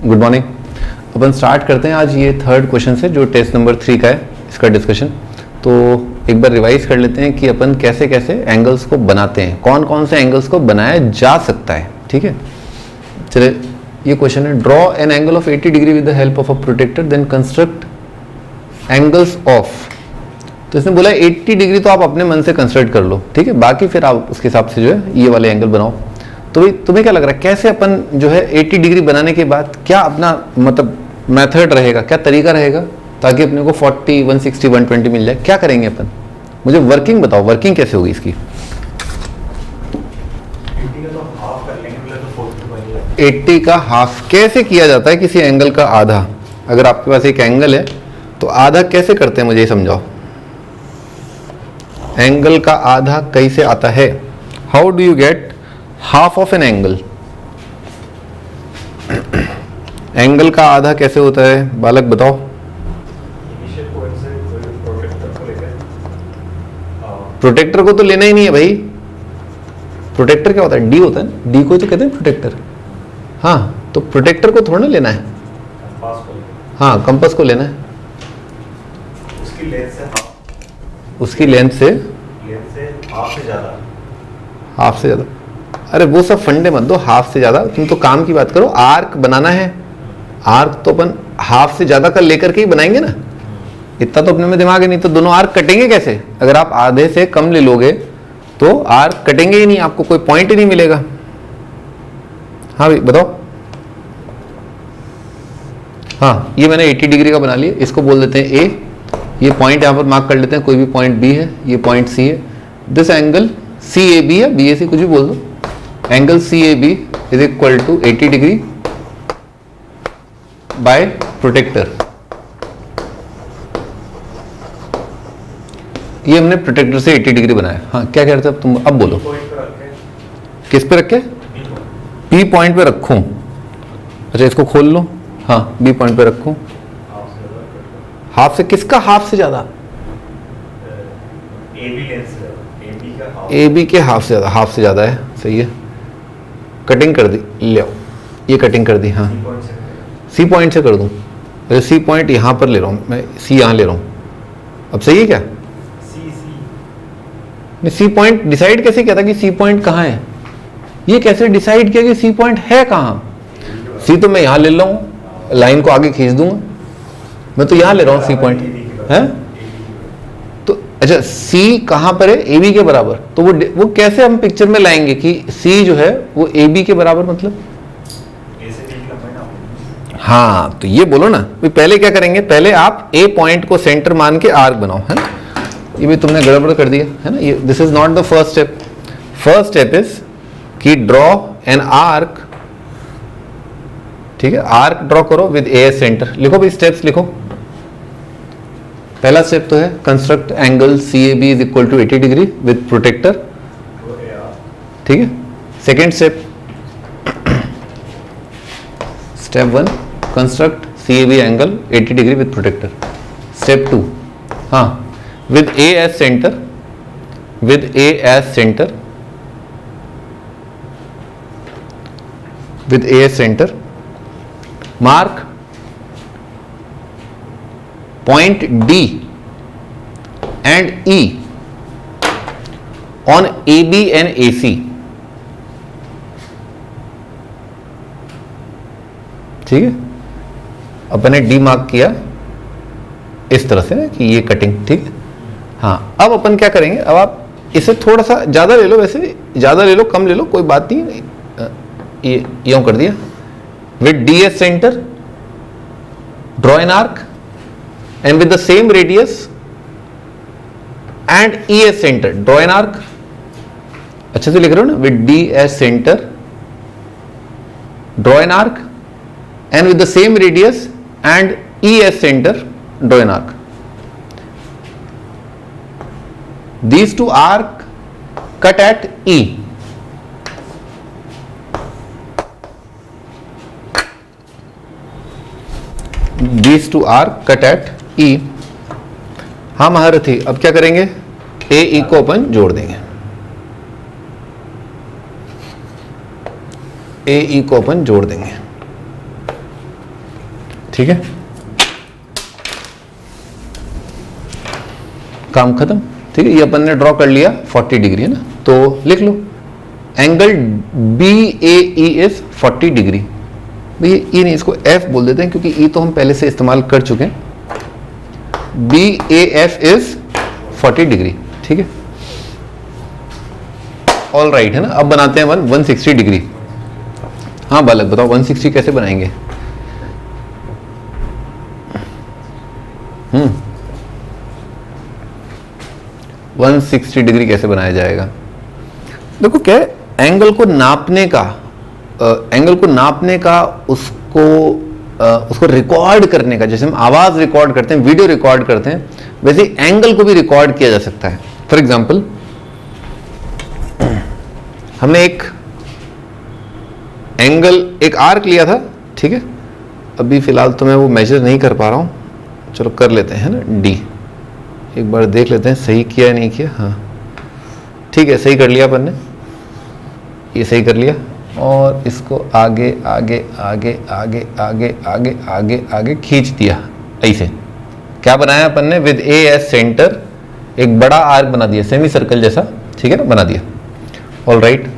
Good morning. अपन start करते हैं आज ये थर्ड क्वेश्चन से जो टेस्ट नंबर 3 का है, इसका डिस्कशन। तो एक बार रिवाइज कर लेते हैं कि अपन कैसे कैसे एंगल्स को बनाते हैं, कौन कौन से एंगल्स को बनाया जा सकता है। ठीक है, चले ये क्वेश्चन है, draw an angle of 80 degree with the help of a protractor then construct angles of. तो इसने बोला 80 डिग्री तो आप अपने मन से कंस्ट्रक्ट कर लो, ठीक है, बाकी फिर आप उसके हिसाब से जो है ये वाले एंगल बनाओ। तो भाई तुम्हें क्या लग रहा है कैसे अपन जो है 80 डिग्री बनाने के बाद क्या अपना मतलब मेथड रहेगा, क्या तरीका रहेगा ताकि अपने को 40, 160, 120 मिल जाए? क्या करेंगे अपन, मुझे वर्किंग बताओ, वर्किंग कैसे होगी इसकी? 80 का हाफ कैसे किया जाता है किसी एंगल का आधा? अगर आपके पास एक एंगल है तो आधा कैसे करते हैं, मुझे ये समझाओ। एंगल का आधा कैसे आता है? How do you get half of an angle? Angle का आधा कैसे होता है बालक बताओ। प्रोटेक्टर को तो लेना ही नहीं है भाई। प्रोटेक्टर क्या होता है? डी होता है, डी को तो कहते हैं प्रोटेक्टर। हाँ, तो प्रोटेक्टर को थोड़ा ना लेना है, हाँ कंपास को लेना है। उसकी लेंथ से हाफ से ज्यादा। अरे वो सब फंडे मत दो, हाफ से ज्यादा। तुम तो काम की बात करो, आर्क बनाना है। आर्क तो अपन हाफ से ज्यादा का लेकर के ही बनाएंगे ना, इतना तो अपने में दिमाग है। नहीं तो दोनों आर्क कटेंगे कैसे? अगर आप आधे से कम ले लोगे तो आर्क कटेंगे ही नहीं, आपको कोई पॉइंट ही नहीं मिलेगा। हाँ भाई बताओ। हाँ, ये मैंने 80 डिग्री का बना लिया, इसको बोल देते हैं ए। ये पॉइंट यहां पर मार्क कर लेते हैं, कोई भी पॉइंट बी है, ये पॉइंट सी है। This angle C A b है, बी ए सी कुछ भी बोल दो। Angle C A B is equal to 80 degree by protractor. ये हमने प्रोटेक्टर से 80 डिग्री बनाया। हाँ क्या कह रहे थे अब तुम, अब बोलो। किस पे रखे? बी पॉइंट पे रखूं? अच्छा इसको खोल लो। हाँ, बी पॉइंट पे रखूं। हाफ से किसका हाफ से ज्यादा? ए बी के हाफ से ज्यादा, हाफ से ज्यादा है, सही है। कटिंग कर दी, ले आओ, ये कटिंग कर दी। हाँ सी पॉइंट से कर दूं? अच्छा सी पॉइंट यहां पर ले रहा हूं मैं, सी यहां ले रहा हूं। अब सही है क्या? सी पॉइंट डिसाइड कैसे किया था कि सी पॉइंट कहां है? ये कैसे डिसाइड किया कि सी पॉइंट है कहां? सी तो मैं यहां ले रहा हूं, लाइन को आगे खींच दूंगा, मैं तो यहां ले रहा हूं सी पॉइंट है। तो अच्छा सी कहां पर है? ए बी के बराबर। तो वो कैसे हम पिक्चर में लाएंगे कि सी जो है वो ए बी के बराबर, मतलब? हाँ तो ये बोलो ना। पहले क्या करेंगे, पहले आप ए पॉइंट को सेंटर मान के आर्क बनाओ, है ना। ये भी तुमने गड़बड़ कर दिया है ना। ये this is not the first step. First step is कि ड्रॉ एन आर्क। ठीक है, आर्क ड्रॉ करो विद ए एस सेंटर। लिखो भाई, स्टेप्स लिखो। पहला स्टेप तो है construct angle C A B is equal to 80 degree with protractor. ठीक है, second step, step 1 construct C A B angle 80 degree with protractor. Step 2, हाँ, with A as center, with A as center, with A as center, mark point D and E on AB and AC. ठीक है, अपन ने D mark किया इस तरह से ना कि ये कटिंग, ठीक है। हाँ, अब अपन क्या करेंगे, अब आप इसे थोड़ा सा ज़्यादा ले लो, वैसे ज़्यादा ले लो कम ले लो कोई बात नहीं, ये यूँ कर दिया। With D S centre draw an arc and with the same radius and E S centre draw an arc. अच्छे से लिख रहे हो ना, with D S centre draw an arc and with the same radius and E S centre draw an arc. These two arc cut at E. These two arc cut at E. हाँ महारथी, अब क्या करेंगे, ए ई को अपन जोड़ देंगे, ए ई को अपन जोड़ देंगे। ठीक है, काम खत्म। ठीक है, ये अपन ने ड्रॉ कर लिया 40 डिग्री है ना, तो लिख लो एंगल BAE इज 40 डिग्री। भैया ई नहीं, इसको F बोल देते हैं क्योंकि ई तो हम पहले से इस्तेमाल कर चुके हैं। BAF is 40 degree. ठीक है, ऑल राइट है ना। अब बनाते हैं 160 डिग्री। हाँ बालक बताओ 160 कैसे बनाएंगे? 160 डिग्री कैसे बनाया जाएगा? देखो क्या है, एंगल को नापने का उसको रिकॉर्ड करने का, जैसे हम आवाज रिकॉर्ड करते हैं, वीडियो रिकॉर्ड करते हैं, वैसे एंगल को भी रिकॉर्ड किया जा सकता है। फॉर एग्जाम्पल हमने एक आर्क लिया था। ठीक है, अभी फिलहाल तो मैं वो मेजर नहीं कर पा रहा हूं, चलो कर लेते हैं ना D। एक बार देख लेते हैं सही किया या नहीं किया। हाँ ठीक है, सही कर लिया अपन ने, ये सही कर लिया। और इसको आगे आगे आगे आगे आगे आगे आगे आगे खींच दिया। ऐसे क्या बनाया अपन ने? विद A एज सेंटर एक बड़ा आर्क बना दिया, सेमी सर्कल जैसा। ठीक है ना, बना दिया। ऑल राइट,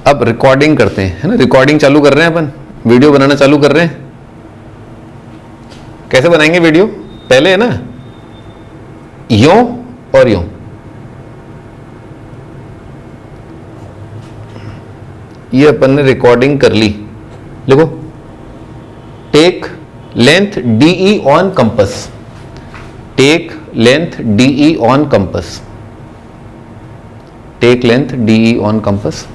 अब रिकॉर्डिंग करते हैं, है ना। रिकॉर्डिंग चालू कर रहे हैं अपन, वीडियो बनाना चालू कर रहे हैं। कैसे बनाएंगे वीडियो? पहले है ना यों और यों, ये अपन ने रिकॉर्डिंग कर ली। देखो, take length DE on compass, take length DE on compass, take length DE on compass.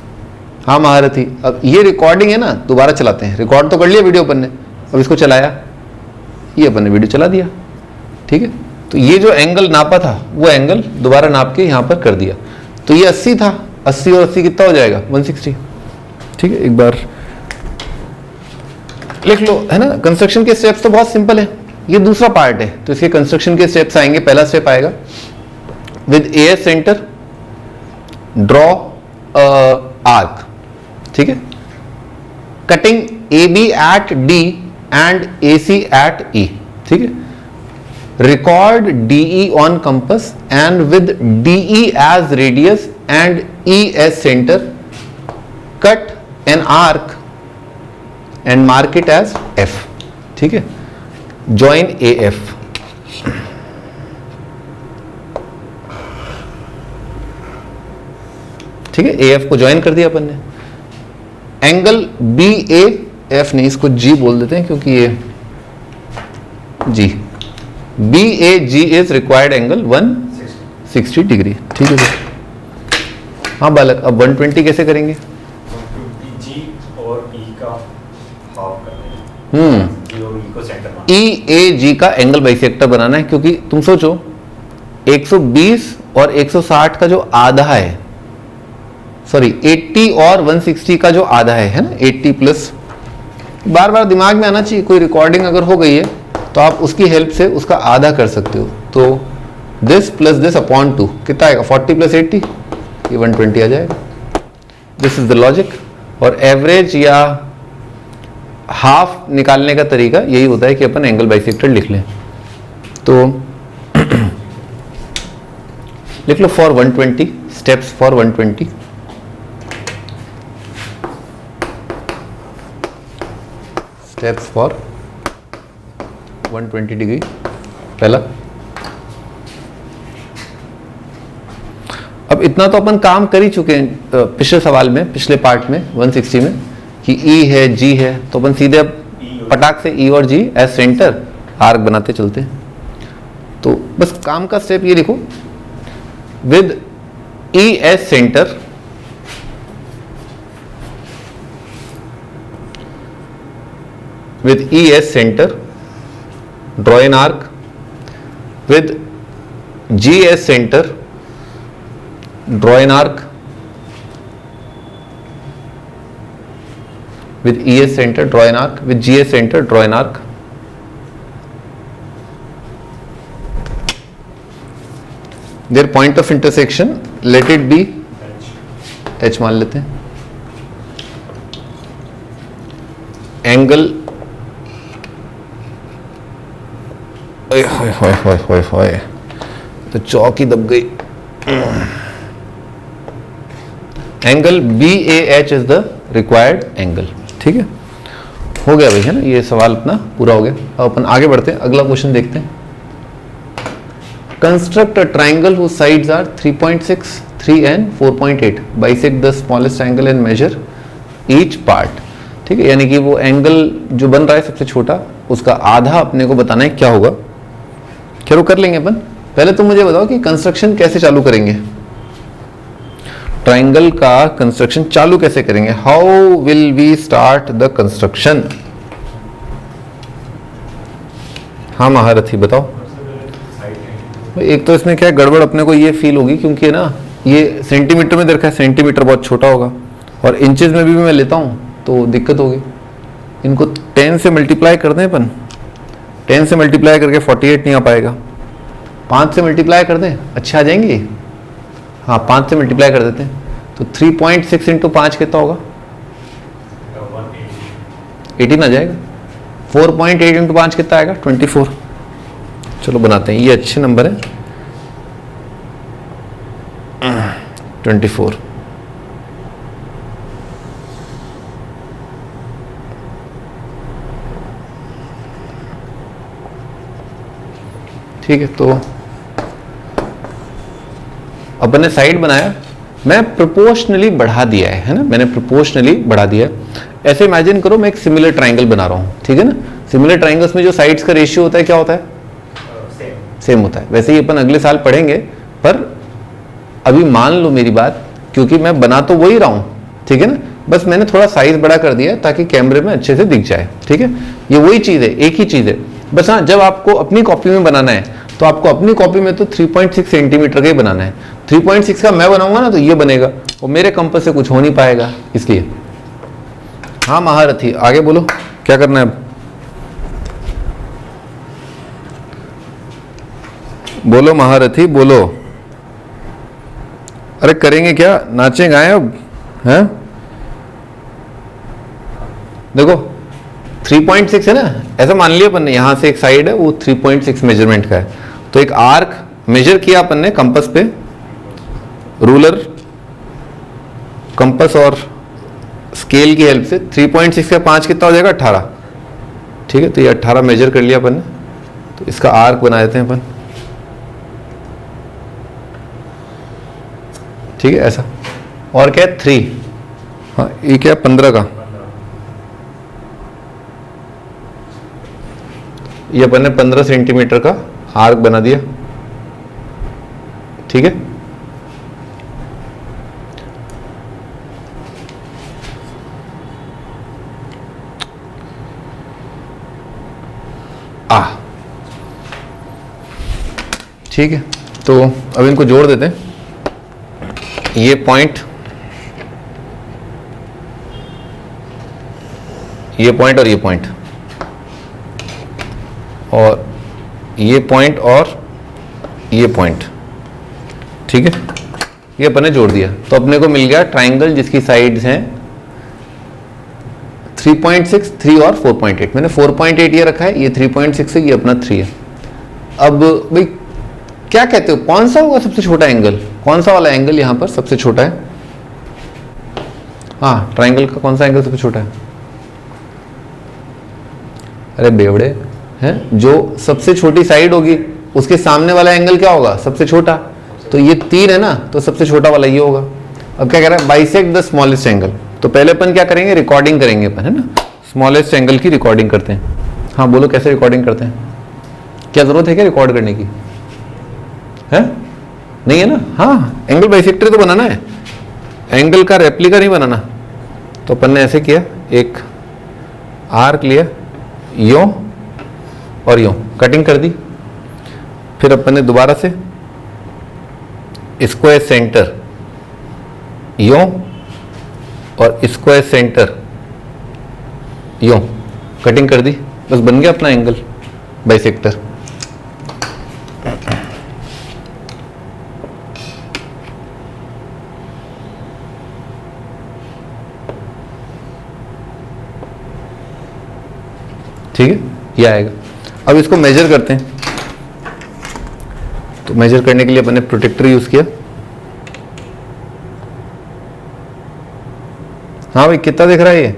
हाँ महारथी, अब ये रिकॉर्डिंग है ना, दोबारा चलाते हैं। रिकॉर्ड तो कर लिया वीडियो अपन ने, अब इसको चलाया, ये अपन ने वीडियो चला दिया। ठीक है, तो ये जो एंगल नापा था वो एंगल दोबारा नाप के यहां पर कर दिया। तो ये 80 था, 80 और 80 कितना हो जाएगा? 160। ठीक है, एक बार लिख लो, है ना। कंस्ट्रक्शन के स्टेप्स तो बहुत सिंपल है, ये दूसरा पार्ट है, तो इसके कंस्ट्रक्शन के स्टेप्स आएंगे। पहला स्टेप आएगा with AS centre draw arc. ठीक है, cutting AB at D and AC at E। ठीक है, record DE on compass and with DE as radius and E as center, cut an arc and mark it as F। ठीक है, join AF। ठीक है, AF को join कर दिया अपन ने। एंगल BAF नहीं, इसको G बोल देते हैं क्योंकि ये G, BAG is required angle 160 degree. ठीक है सर। हाँ बालक, अब 120 कैसे करेंगे? G और E का हाफ करना है। G और E को सेंटर मारना है। EAG का एंगल बाइसेक्टर बनाना है, क्योंकि तुम सोचो 120 और 160 का जो आधा है, सॉरी 80 और 160 का जो आधा है ना, 80 प्लस, बार बार दिमाग में आना चाहिए। कोई रिकॉर्डिंग अगर हो गई है तो आप उसकी हेल्प से उसका आधा कर सकते हो। तो दिस प्लस दिस अपॉन 2 कितना आएगा? 40 प्लस 80, ये 120 आ जाएगा। This is the logic. और एवरेज या हाफ निकालने का तरीका यही होता है कि अपन एंगल बाइसेक्टर लिख लें। तो लिख लो for 120, steps for 120। Steps for 120 degree. पहला, अब इतना तो अपन काम कर ही चुके हैं पिछले सवाल में, पिछले पार्ट में 160 में, कि E है G है, तो अपन सीधे अब पटाख से E और G एज सेंटर आर्क बनाते चलते हैं। तो बस काम का स्टेप ये लिखो, with E as centre with E as center, draw an arc, with G as center, draw an arc, with E as center, draw an arc, with G as center, draw an arc. Their point of intersection, let it be H मान लेते हैं। Angle ओए होए होए होए होए होए, तो चौक ही दब गई। Angle BAH is the required angle. ठीक है, हो गया भाई, है ना, ये सवाल अपना पूरा हो गया। अब अपन आगे बढ़ते हैं, अगला क्वेश्चन देखते हैं। Construct a triangle whose sides are 3.6, 3 and 4.8, bisect the smallest angle and measure each part। ठीक है, यानी कि वो एंगल जो बन रहा है सबसे छोटा, उसका आधा अपने को बताना है क्या होगा। चलो कर लेंगे अपन। पहले तो मुझे बताओ कि कंस्ट्रक्शन कैसे चालू करेंगे, ट्राइंगल का कंस्ट्रक्शन चालू कैसे करेंगे। How will we start the construction. हाँ महारथी बताओ। एक तो इसमें क्या है, गड़बड़ अपने को ये फील होगी, क्योंकि ना ये सेंटीमीटर में दे रखा है, सेंटीमीटर बहुत छोटा होगा, और इंचेस में भी मैं लेता हूँ तो दिक्कत होगी। इनको 10 से मल्टीप्लाई कर दें अपन, 10 से मल्टीप्लाई करके 48 नहीं आ पाएगा। 5 से मल्टीप्लाई कर दें, अच्छा आ जाएंगे। हाँ 5 से मल्टीप्लाई कर देते हैं, तो 3.6 इंटू 5 कितना होगा, 18 आ जाएगा। 4.8 इंटू 5 कितना आएगा, 24। चलो बनाते हैं, ये अच्छे नंबर है, 24। ठीक है, तो अपन ने साइड बनाया, मैं प्रोपोर्शनली बढ़ा दिया है ना, मैंने प्रोपोर्शनली बढ़ा दिया है। ऐसे इमेजिन करो मैं एक सिमिलर ट्राइंगल बना रहा हूं, ठीक है ना। सिमिलर ट्राइंगल्स में जो साइड्स का रेशियो होता है क्या होता है, सेम होता है। वैसे ही अपन अगले साल पढ़ेंगे, पर अभी मान लो मेरी बात, क्योंकि मैं बना तो वही रहा हूं, ठीक है ना, बस मैंने थोड़ा साइज बड़ा कर दिया ताकि कैमरे में अच्छे से दिख जाए। ठीक है, ये वही चीज है, एक ही चीज है। बस हाँ, जब आपको अपनी कॉपी में बनाना है तो आपको अपनी कॉपी में तो 3.6 सेंटीमीटर का ही बनाना है। 3.6 का मैं बनाऊंगा ना तो ये बनेगा, और मेरे कंपास से कुछ हो नहीं पाएगा, इसलिए। हाँ महारथी आगे बोलो, क्या करना है अब, बोलो महारथी बोलो। अरे करेंगे क्या, नाचें गाएं अब, हैं? देखो 3.6 है ना, ऐसा मान लिया अपन ने, यहां से एक साइड है वो 3.6 मेजरमेंट का है, तो एक आर्क मेजर किया अपन ने कंपास पे, रूलर, कंपास और स्केल की हेल्प से। 3.6 का 5 कितना हो जाएगा, 18। ठीक है, तो ये 18 मेजर कर लिया अपन ने, तो इसका आर्क बना देते हैं अपन। ठीक है, ऐसा। और क्या है, 3, हाँ ये क्या है, 15 का, ये अपन ने 15 सेंटीमीटर का आर्क बना दिया। ठीक है, ठीक है, तो अब इनको जोड़ देते हैं। ये पॉइंट, ये पॉइंट और ये पॉइंट, और ये पॉइंट और ये पॉइंट। ठीक है, ये अपन ने जोड़ दिया, तो अपने को मिल गया ट्राइंगल जिसकी साइड्स हैं 3.6, 3 और 4.8। मैंने 4.8 ये रखा है, ये 3.6 है, ये अपना 3 है। अब भाई क्या कहते हो, कौन सा होगा सबसे छोटा एंगल, कौन सा वाला एंगल यहां पर सबसे छोटा है। हाँ, ट्राइंगल का कौन सा एंगल सबसे छोटा है, अरे बेवड़े हैं, जो सबसे छोटी साइड होगी उसके सामने वाला एंगल क्या होगा, सबसे छोटा। तो ये 3 है ना, तो सबसे छोटा वाला ये होगा। अब क्या कह रहा है, बाइसेक्ट द स्मॉलेस्ट एंगल। तो पहले अपन क्या करेंगे, रिकॉर्डिंग करेंगे अपन, है ना, स्मॉलेस्ट एंगल की रिकॉर्डिंग करते हैं। हाँ बोलो कैसे रिकॉर्डिंग करते हैं, क्या जरूरत है क्या रिकॉर्ड करने की, है नहीं है ना। हाँ, एंगल बाइसेक्टर तो बनाना है, एंगल का रेप्लिका नहीं बनाना। तो अपन ने ऐसे किया, एक आर्क लिया, यों और यों कटिंग कर दी, फिर अपन ने दोबारा से स्क्वायर सेंटर यों और स्क्वायर सेंटर यों कटिंग कर दी, बस बन गया अपना एंगल बाइसेक्टर। ठीक है, ये आएगा। अब इसको मेजर करते हैं। तो मेजर करने के लिए अपन ने प्रोटेक्टर यूज किया। हाँ भाई कितना दिख रहा है ये?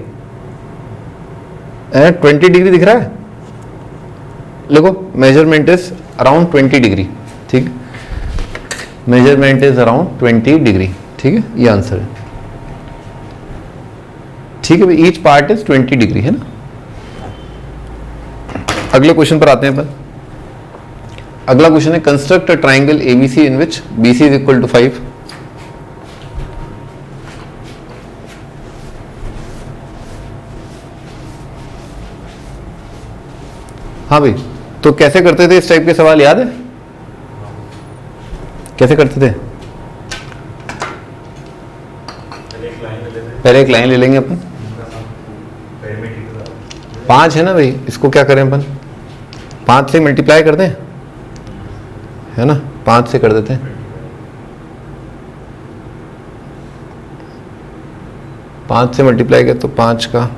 20 डिग्री दिख रहा है। देखो मेजरमेंट इज अराउंड 20 डिग्री, ठीक, मेजरमेंट इज अराउंड 20 डिग्री, ठीक है, ये आंसर है। ठीक है भाई, ईच पार्ट इज 20 डिग्री, है ना। अगले क्वेश्चन पर आते हैं अपन। अगला क्वेश्चन है construct a triangle ABC in which BC is equal to 5। हाँ भाई, तो कैसे करते थे इस टाइप के सवाल, याद है कैसे करते थे? पहले एक लाइन ले लेंगे अपन, 5 है ना भाई, इसको क्या करें अपन, 5 से मल्टीप्लाई कर दें, है ना, 5 से कर देते हैं। 5 से मल्टीप्लाई किया तो 5 का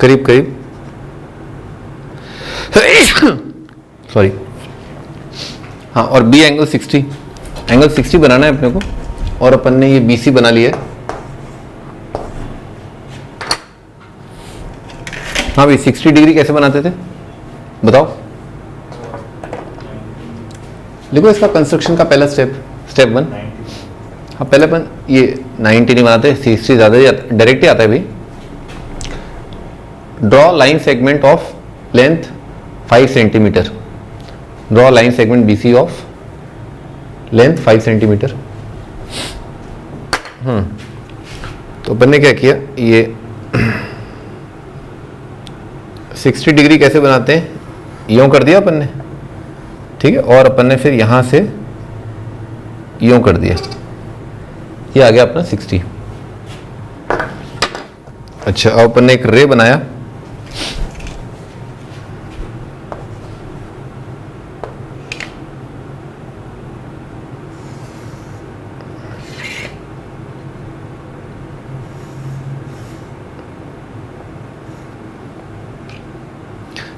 करीब करीब सॉरी, हाँ, और बी एंगल 60 बनाना है अपने को, और अपन ने ये बीसी बना लिया है। हाँ भाई 60 डिग्री कैसे बनाते थे बताओ? देखो इसका कंस्ट्रक्शन का पहला स्टेप 1। हाँ पहले अपन ये 90 नहीं बनाते, 60 ज़्यादा डायरेक्ट ही आता है भाई। Draw line segment of length 5 centimetre, draw line segment BC of length 5 centimetre. तो अपन ने क्या किया, ये 60 डिग्री कैसे बनाते हैं, यूं कर दिया अपन ने, ठीक है, और अपन ने फिर यहां से यूं कर दिया, ये आ गया अपना 60। अच्छा, अब अपन ने एक रे बनाया,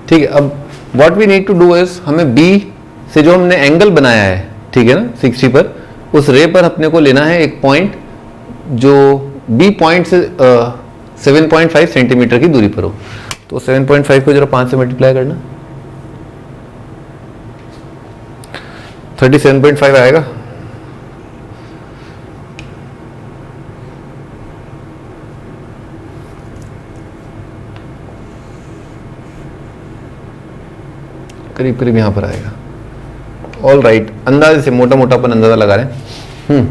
ठीक है। अब what we need to do is, हमें बी से जो हमने एंगल बनाया है, ठीक है ना, 60 पर, उस रे पर अपने को लेना है एक पॉइंट जो बी पॉइंट से 7.5 सेंटीमीटर की दूरी पर हो। तो 7.5 को जरा 5 से मल्टीप्लाई करना, 37.5 आएगा। करीब करीब यहां पर आएगा। ऑल राइट, अंदाजे से मोटा मोटा अपन अंदाजा लगा रहे हैं।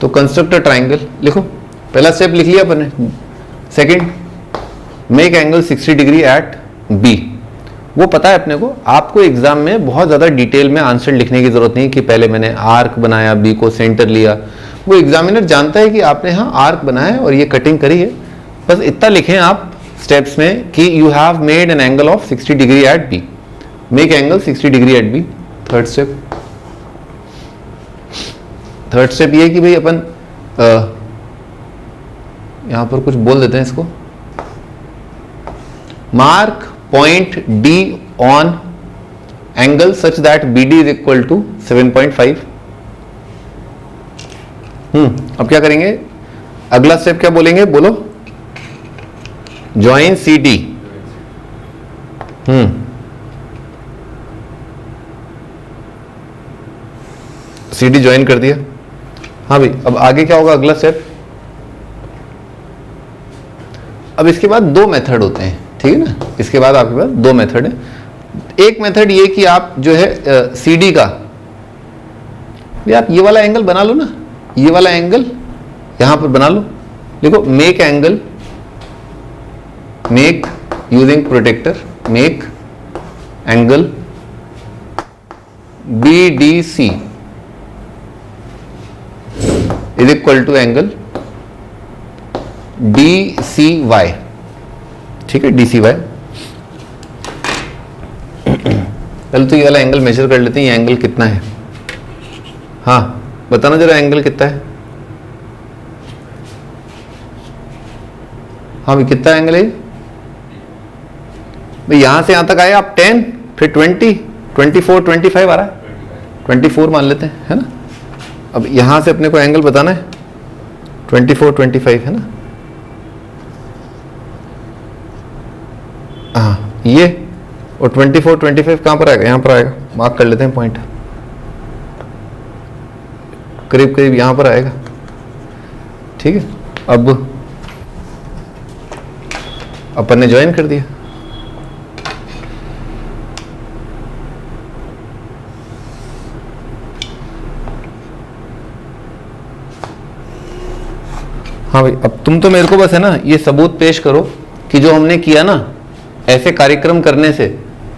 तो कंस्ट्रक्ट अ ट्राइंगल लिखो, पहला स्टेप लिख लिया अपन ने। Second, make angle 60 degree at B. वो पता है अपने को, आपको एग्जाम में बहुत ज्यादा डिटेल में आंसर लिखने की जरूरत नहीं कि पहले मैंने आर्क बनाया, बी को सेंटर लिया। वो एग्जामिनर जानता है कि आपने यहाँ आर्क बनाया है और ये कटिंग करी है, बस इतना लिखें आप स्टेप्स में कि you have made an angle of 60 degree at B, make angle 60 degree at B. Third step ये है कि भाई अपन यहां पर कुछ बोल देते हैं इसको, mark point D on angle such that B D is equal to 7.5। अब क्या करेंगे, अगला स्टेप क्या बोलेंगे, बोलो, join C D. C D join कर दिया। हाँ भाई, अब आगे क्या होगा, अगला स्टेप, अब इसके बाद 2 मेथड होते हैं, ठीक है ना, इसके बाद आपके पास 2 मेथड है। एक मेथड ये कि आप जो है सी डी का, आप ये वाला एंगल बना लो ना, ये वाला एंगल यहां पर बना लो, देखो, make angle, make using protractor, make angle B D C is equal to angle D C Y, ठीक है, डी सी वाई। पहले तो ये वाला एंगल मेजर कर लेते हैं, ये एंगल कितना है, हाँ बताना जरा एंगल कितना है। हाँ भाई कितना एंगल है भाई, यहां से यहां तक आए आप 10, फिर 20, 24 25 आ रहा है, 24 मान लेते हैं, है ना। अब यहां से अपने को एंगल बताना है 24 25, है ना। हाँ ये, और 24 25 कहां पर आएगा, यहां पर आएगा, मार्क कर लेते हैं पॉइंट, करीब करीब यहां पर आएगा, ठीक है। अब अपन ने ज्वाइन कर दिया, हाँ भाई। अब तुम तो मेरे को बस है ना ये सबूत पेश करो कि जो हमने किया ना, ऐसे कार्यक्रम करने से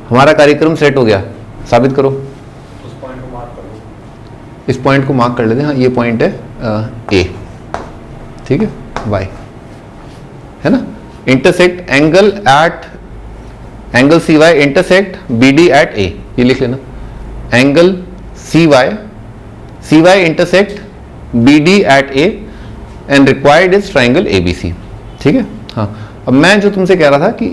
हमारा कार्यक्रम सेट हो गया, साबित करो। उस पॉइंट को मार्क करो, इस पॉइंट को मार्क कर लेते हैं। हाँ ये पॉइंट है ए, ठीक है, वाई, है ना। Intersect angle C Y intersect B D at A, ये लिख लेना। Angle C Y intersect B D at A and required is triangle A B C, ठीक है। हाँ अब मैं जो तुमसे कह रहा था कि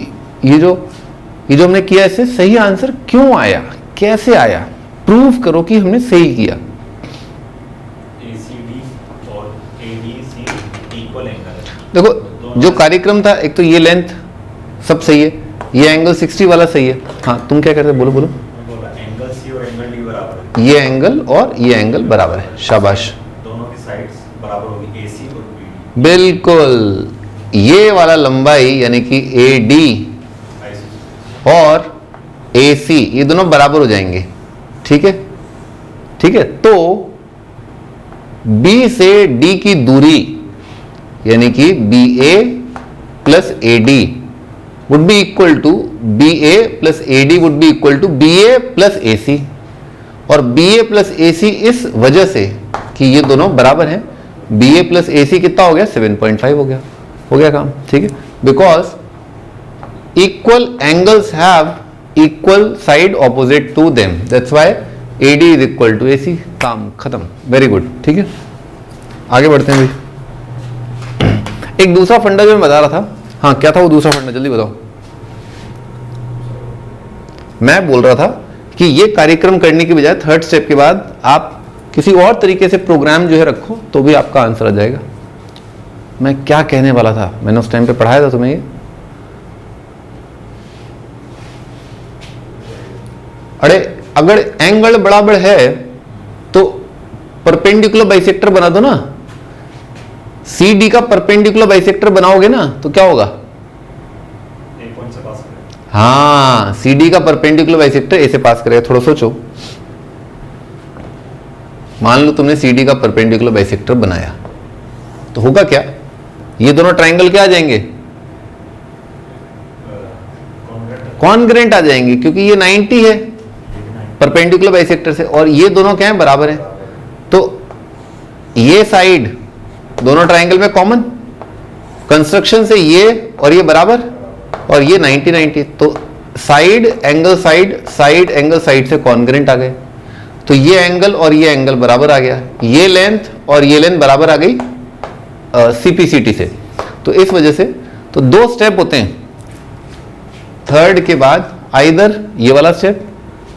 ये जो हमने किया इससे सही आंसर क्यों आया, कैसे आया, प्रूव करो कि हमने सही किया। ACD और ADC इक्वल एंगल है। देखो जो कार्यक्रम था, एक तो ये लेंथ सब सही है, ये एंगल 60 वाला सही है। हाँ तुम क्या कहते, बोलो बोलो। एंगल सी और एंगल डी बराबर है, ये एंगल और ये एंगल बराबर है, शाबाश, दोनों की साइड्स बराबर होगी, AC और BD। बिल्कुल। ये वाला लंबाई यानी कि AD और AC ये दोनों बराबर हो जाएंगे, ठीक है, ठीक है। तो B से D की दूरी यानी कि BA plus AD would be equal to BA plus AD would be equal to BA plus AC, और BA प्लस AC इस वजह से कि ये दोनों बराबर हैं, BA प्लस AC कितना हो गया, 7.5 हो गया काम, ठीक है। Because equal angles have equal side opposite to them, that's why AD is equal to AC, काम खत्म, वेरी गुड, ठीक है। आगे बढ़ते हैं भाई। एक दूसरा फंडा जो मैं बता रहा था, हाँ क्या था वो दूसरा फंडा, जल्दी बताओ। मैं बोल रहा था कि ये कार्यक्रम करने की बजाय थर्ड स्टेप के बाद आप किसी और तरीके से प्रोग्राम जो है रखो तो भी आपका आंसर आ जाएगा। मैं क्या कहने वाला था, मैंने उस टाइम पे पढ़ाया था तुम्हें ये, अरे अगर एंगल बराबर है तो परपेंडिकुलर बाइसेक्टर बना दो ना। CD का परपेंडिकुलर बाइसेक्टर बनाओगे ना तो क्या होगा, एक पॉइंट से पास करेगा। हाँ CD का परपेंडिकुलर बाइसेक्टर ए से पास करेगा। थोड़ा सोचो, मान लो तुमने CD का परपेंडिकुलर बाइसेक्टर बनाया तो होगा क्या, ये दोनों ट्राइंगल क्या आ जाएंगे, कॉन्ग्रेंट आ जाएंगे, क्योंकि ये 90 है परपेंडिकुलर बाइसेक्टर से और ये दोनों क्या है, बराबर है। तो ये साइड दोनों ट्राइंगल में कॉमन, कंस्ट्रक्शन से ये और ये बराबर और ये 90 90, तो साइड एंगल साइड से कॉन्ग्रेंट आ गए, तो ये एंगल और ये एंगल बराबर आ गया, ये लेंथ और ये लेंथ बराबर आ गई CPCT से। तो इस वजह से तो दो स्टेप होते हैं थर्ड के बाद, आइदर ये वाला स्टेप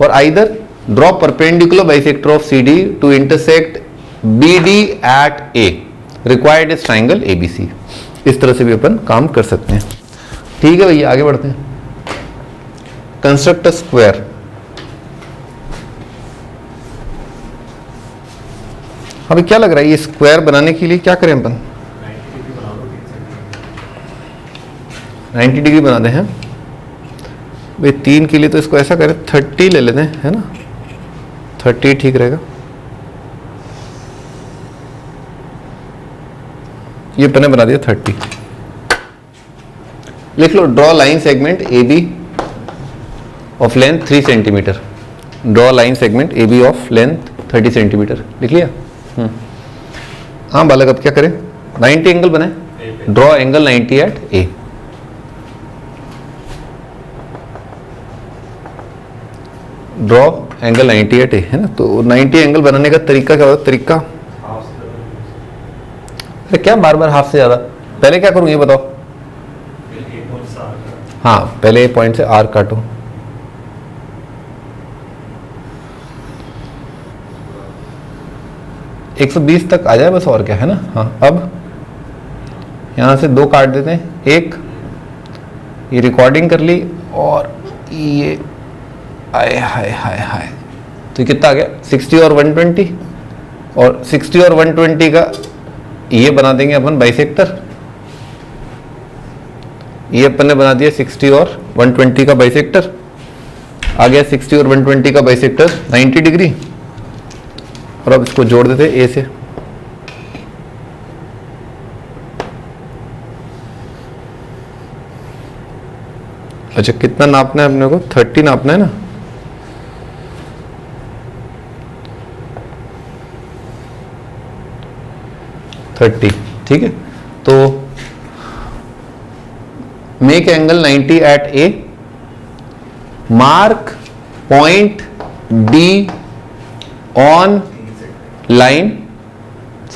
और either draw perpendicular bisector of CD to intersect BD at A, required is triangle ABC। इस तरह से भी अपन काम कर सकते हैं, ठीक है भैया। आगे बढ़ते हैं। Construct a square. अभी क्या लग रहा है, ये स्क्वायर बनाने के लिए क्या करें अपन, 90 डिग्री बना दें हैं भाई। 3 के लिए तो इसको ऐसा करें 30 ले लेते हैं, है ना, 30 ठीक रहेगा। ये मैंने बना दिया 30। लिख लो, draw line segment AB of length 3 centimetre. Draw line segment AB of length 30 centimetre, लिख लिया। हाँ बालक, अब क्या करें, 90 एंगल बनाए, draw angle 90 at A। Draw angle 90 at A, है ना। तो 90 एंगल बनाने का तरीका क्या होता है, तरीका, अरे क्या बार बार हाफ से ज्यादा, पहले क्या करूं ये बताओ। हाँ पहले पॉइंट से आर्क काटो, 120 तक आ जाए बस, और क्या है ना। हाँ, अब यहाँ से 2 काट देते हैं, एक ये रिकॉर्डिंग कर ली, और ये आए हाय हाय हाय, तो कितना आ गया 60 और 120, और 60 और 120 का ये बना देंगे अपन बाइसेक्टर। ये अपन ने बना दिया 60 और 120 का बाइसेक्टर, आ गया 60 और 120 का बाइसेक्टर 90 डिग्री। और अब इसको जोड़ देते ए से। अच्छा, कितना नापना है अपने को? 30 नापना है ना। ठीक है, तो make angle 90 at A, mark point D on line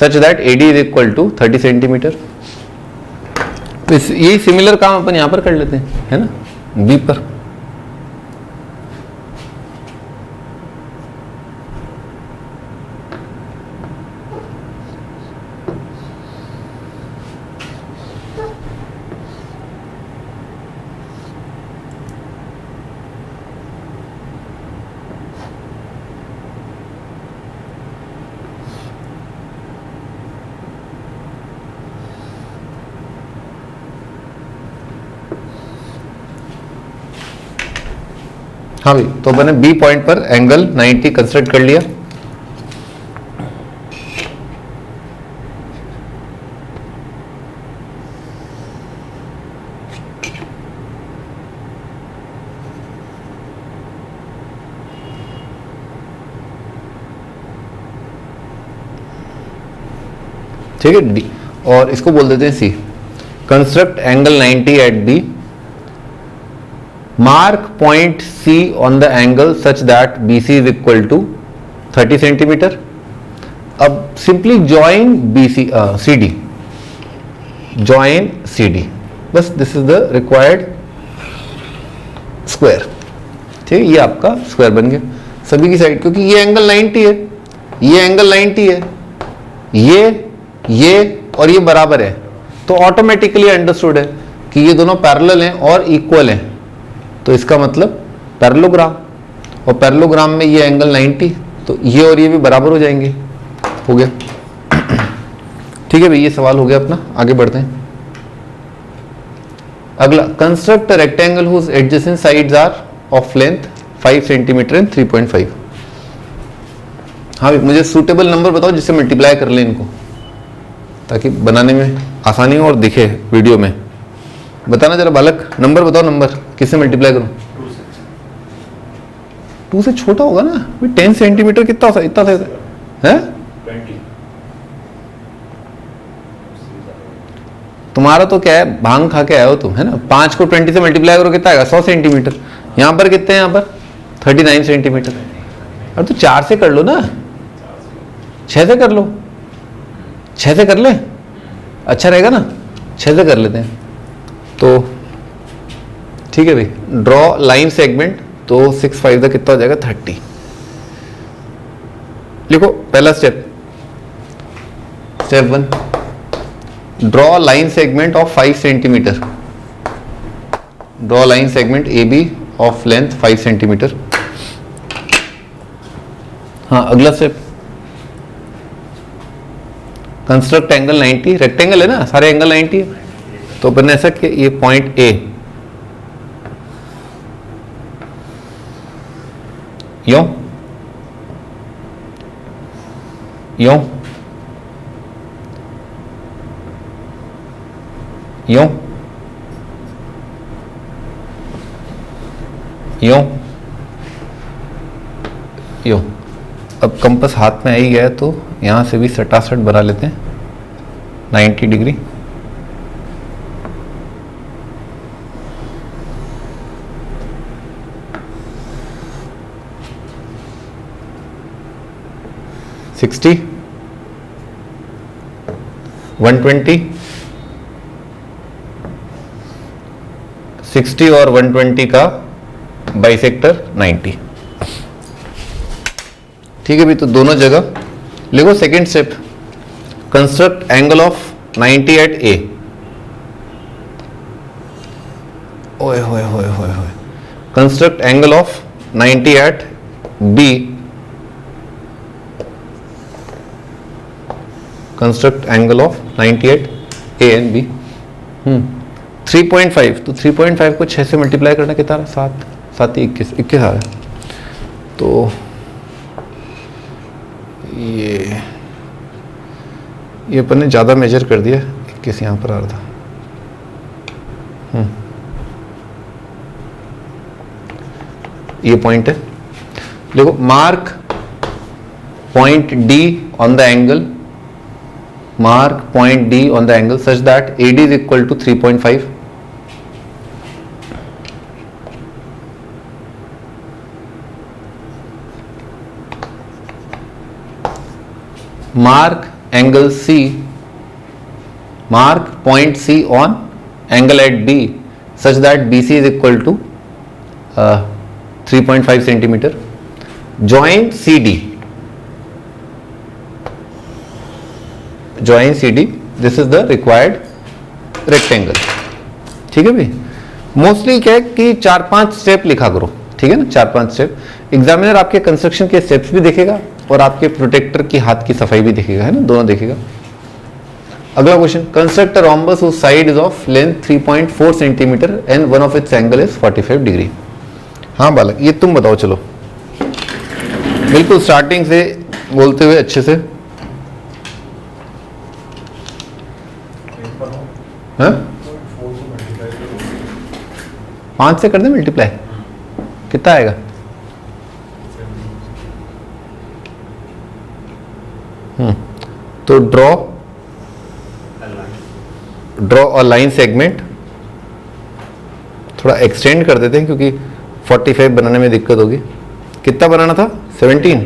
such that AD is equal to 30 centimetre. यही सिमिलर काम अपन यहां पर कर लेते हैं, है ना, बी पर। हाँ भाई, तो मैंने बी पॉइंट पर एंगल 90 कंस्ट्रक्ट कर लिया। ठीक है, डी, और इसको बोल देते हैं C. Construct angle 90 at B, mark point C on the angle such that BC is equal to 30 centimeter. अब simply join BC CD, join CD, बस this is the required square। ठीक है, ये आपका स्क्वायर बन गया सभी की साइड, क्योंकि ये एंगल 90 है, ये एंगल 90 है, ये और ये बराबर है, तो ऑटोमेटिकली अंडरस्टूड है कि ये दोनों पैरेलल हैं और इक्वल हैं। तो इसका मतलब पैरेललोग्राम, और पैरेललोग्राम में ये एंगल 90, तो ये और ये भी बराबर हो जाएंगे। हो गया। ठीक है भाई, ये सवाल हो गया अपना। आगे बढ़ते हैं। अगला, construct rectangle whose adjacent sides are of length 5 centimetre and 3.5। हाँ भाई, मुझे सूटेबल नंबर बताओ जिससे मल्टीप्लाई कर लें इनको, ताकि बनाने में आसानी हो और दिखे वीडियो में। बताना जरा बालक, नंबर बताओ, नंबर किससे मल्टीप्लाई करूं? 2 से छोटा होगा ना, 10 सेंटीमीटर कितना होता है? इतना है 20। तुम्हारा तो क्या है, भांग खा के आए हो तुम, है ना। 5 को 20 से मल्टीप्लाई करो कितना आएगा? 100 सेंटीमीटर। यहाँ पर कितने हैं? यहाँ पर 39 सेंटीमीटर। और तो 4 से कर लो ना, 6 से कर लो, 6 से कर ले, अच्छा रहेगा ना, 6 से कर लेते हैं। तो ठीक है भाई, ड्रॉ लाइन सेगमेंट, तो 6 5 कितना हो जाएगा? 30। लिखो पहला step, step 1, draw line segment of 5 centimetre. Draw line segment AB of length 5 centimetre. हाँ, अगला स्टेप, कंस्ट्रक्ट एंगल 90। रेक्टेंगल है ना, सारे एंगल 90 है, तो अपन ऐसा कि ये पॉइंट A यूं यूं यूं यूं यूं। अब कंपास हाथ में आ ही गया, तो यहां से भी सटासट बना लेते हैं 90 डिग्री। $60, 120, 60 और 120 का बाइसेक्टर 90। ठीक है भाई, तो दोनों जगह लिखो second step, construct angle of 90 at A. ओए होए होए होए होए, construct angle of 90 at B, construct angle of 90 at A and B. 3.5, तो 3.5 को 6 से मल्टीप्लाई करना कितना है? 7, 7 21, 21 आ रहा है। तो ये अपन ने ज़्यादा मेजर कर दिया, 21 यहाँ पर आ रहा था। ये पॉइंट है, देखो mark point D on the angle, mark point D on the angle such that AD is equal to 3.5। mark angle C, mark point C on angle at B such that BC is equal to 3.5 centimeter. Join CD, join CD, this is the required rectangle। ठीक है भाई, mostly क्या है कि 4-5 step लिखा करो, ठीक है ना, 4-5 स्टेप। एग्जामिनर आपके कंस्ट्रक्शन के स्टेप्स भी देखेगा और आपके प्रोटेक्टर की हाथ की सफाई भी देखेगा, है ना, दोनों देखेगा। अगला question, construct a rhombus whose side is of length 3.4 centimetre and one of its angle is 45 degree. हाँ बालक, ये तुम बताओ, चलो बिल्कुल स्टार्टिंग से बोलते हुए अच्छे से। हाँ 5 से कर दे मल्टीप्लाई, कितना आएगा? तो ड्रॉ अ लाइन सेगमेंट, थोड़ा एक्सटेंड कर देते हैं क्योंकि 45 बनाने में दिक्कत होगी। कितना बनाना था? 17।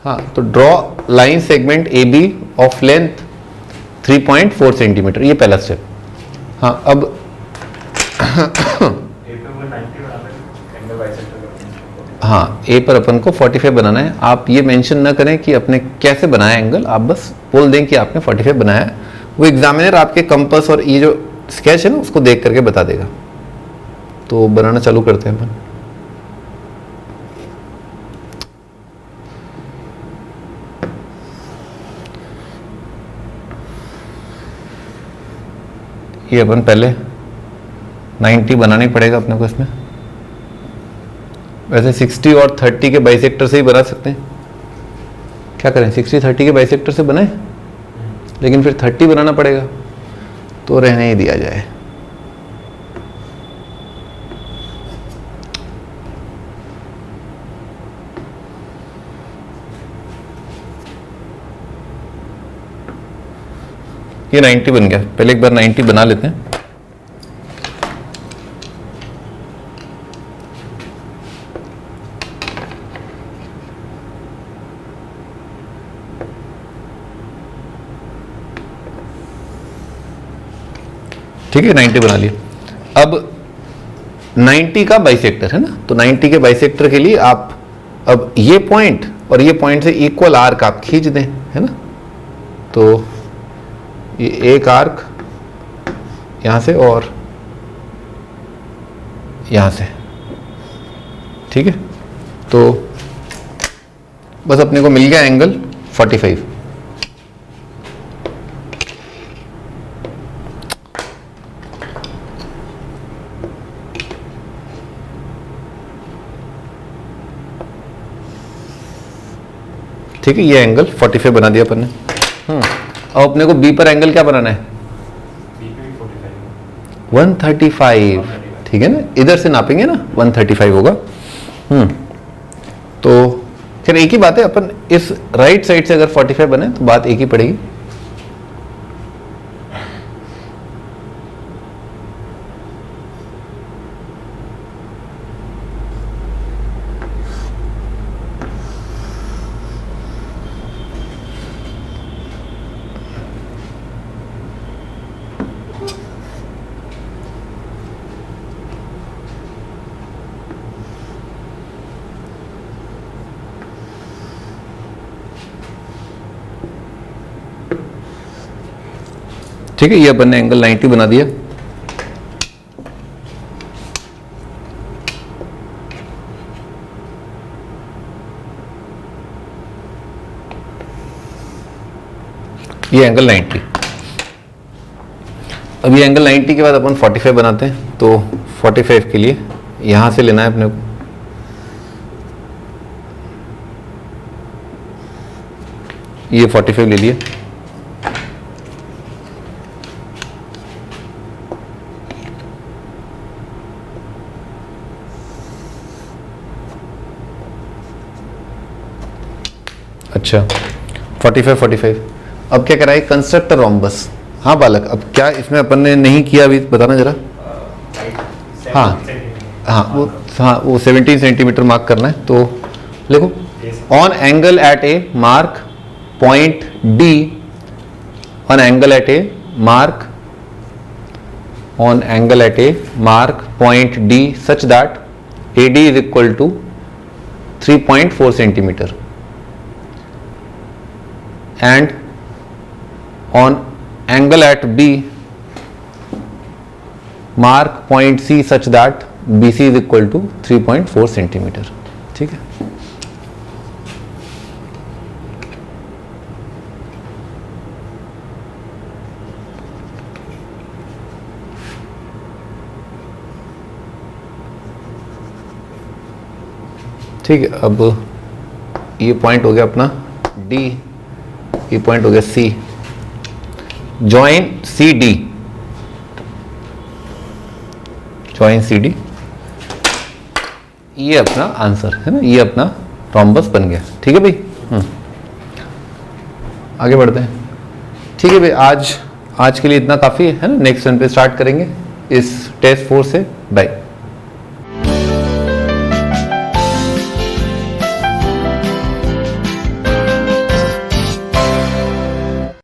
हाँ, तो draw line segment AB of length 3.4 centimetre, ये पहला स्टेप। हाँ, अब हाँ, ए पर अपन को 45 बनाना है। आप ये मेंशन न करें कि आपने कैसे बनाया एंगल, आप बस बोल दें कि आपने 45 बनाया है। वो एग्जामिनर आपके कंपास और ये जो स्केच है ना उसको देख करके बता देगा। तो बनाना चालू करते हैं अपन। ये अपन पहले 90 बनाना ही पड़ेगा अपने को इसमें। वैसे 60 और 30 के बाइसेक्टर से ही बना सकते हैं। क्या करें, 60-30 के बाइसेक्टर से बनाए, लेकिन फिर 30 बनाना पड़ेगा, तो रहने ही दिया जाए। ये 90 बन गया। पहले एक बार 90 बना लेते हैं। ठीक है, 90 बना लिया। अब 90 का बाइसेक्टर है ना, तो 90 के बाइसेक्टर के लिए आप अब ये पॉइंट और ये पॉइंट से इक्वल आर्क आप खींच दें, है ना। तो ये एक आर्क यहां से और यहां से, ठीक है। तो बस अपने को मिल गया एंगल 45। ठीक है, ये एंगल 45 बना दिया अपन ने। अब अपने को बी पर एंगल क्या बनाना है? 135। ठीक है ना, इधर से नापेंगे ना, 135 होगा। तो फिर एक ही बात है, अपन इस राइट साइड से अगर 45 बने तो बात एक ही पड़ेगी। ठीक है, ये अपन ने एंगल 90 बना दिया। ये एंगल 90। अब ये एंगल 90 के बाद अपन 45 बनाते हैं। तो 45 के लिए यहां से लेना है अपने को, ये 45 ले लिए। अच्छा 45। अब क्या कराए, कंस्ट्रक्ट रोम्बस। हाँ बालक, अब क्या इसमें अपन ने नहीं किया अभी, बताना जरा। हाँ वो 17 सेंटीमीटर मार्क करना है। तो देखो, on angle at A mark point D, on angle at A mark, on angle at A mark point D such that A D is equal to 3.4 centimetre and on angle at B mark point C such that BC is equal to 3.4 centimetre. ठीक है, ठीक है। अब ये point हो गया अपना D, ये पॉइंट हो गया C, join C D, join C D, ये अपना आंसर है ना, ये अपना रोम्बस बन गया। ठीक है भाई, आगे बढ़ते हैं। ठीक है भाई, आज के लिए इतना काफी है ना। नेक्स्ट वन पे स्टार्ट करेंगे इस टेस्ट 4 से। बाय।